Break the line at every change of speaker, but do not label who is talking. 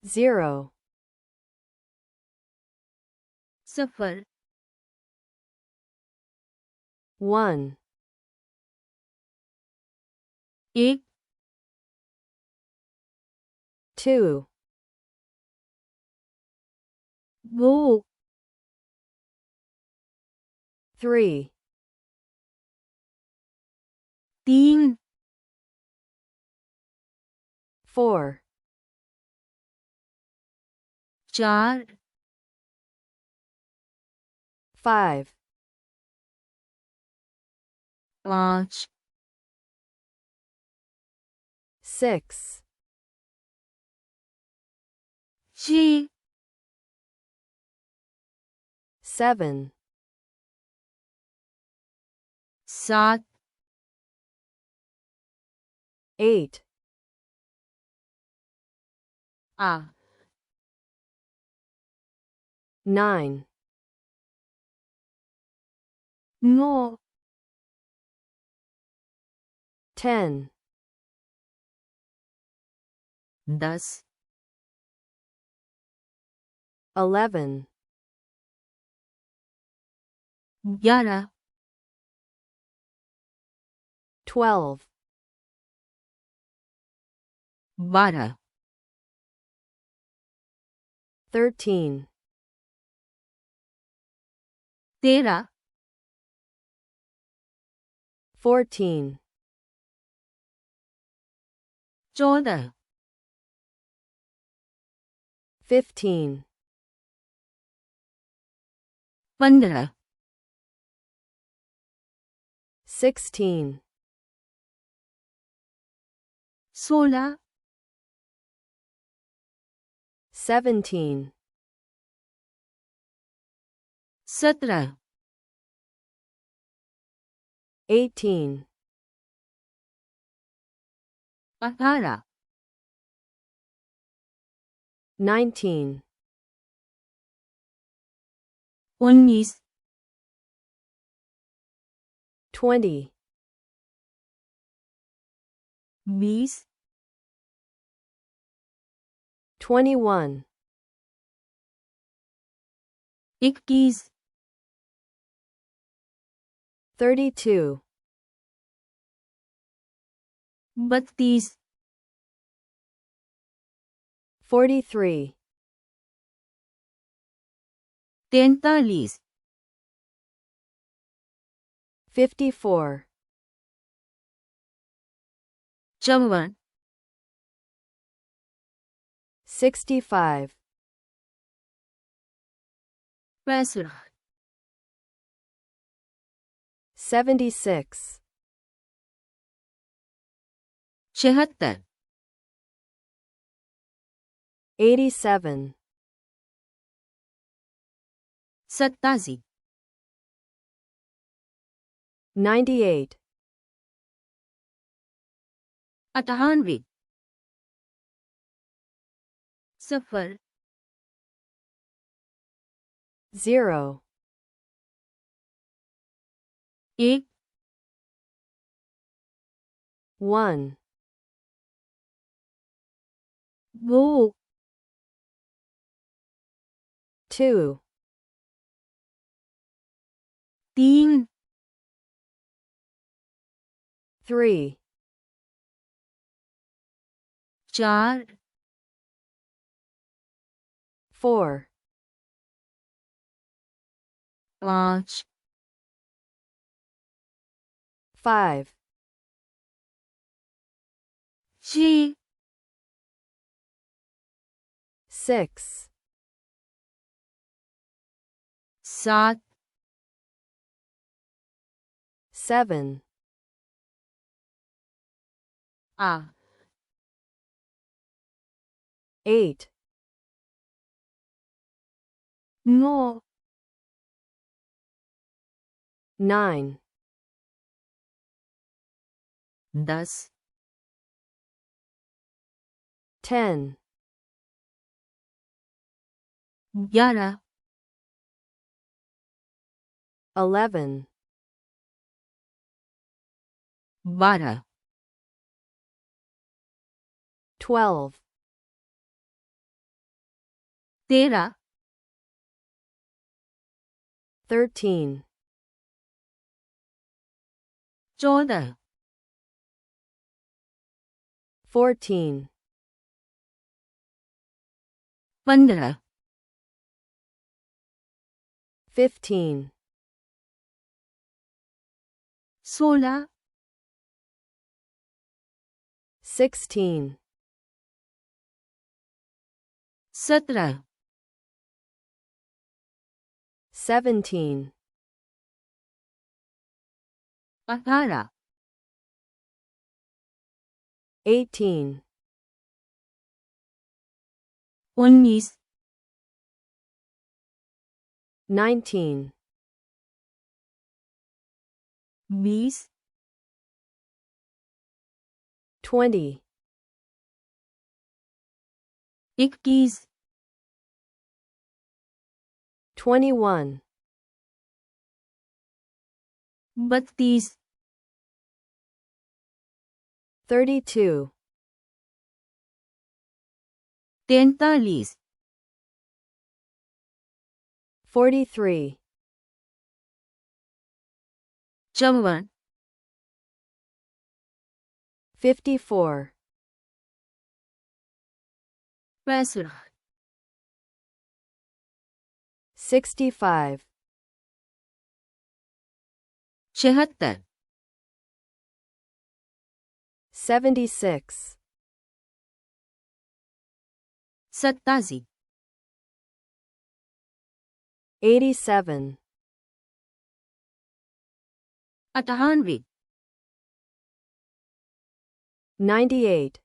0
0
1
1
2
2
3
3
4
4
5
5
6
6
7
7
8
8
9
9
10
10
11
11
12
12
13
13
14
14
15
15
16
16
17
17
18
18
19
19
20
20
21
21
32
32
43
43
54
54
65
65
76
76
87
87
98
98 0
0
1
1
2
2
3
3
4
4
5
5
6
6
7
7
8
8
9
9
10
10
11
11
12
12
13
13
14
14
15
15
16
16
17
17
18
18
19
19
20
20
21
21
32
32
43
43
54
54
65
65
76
76
87
87
98
98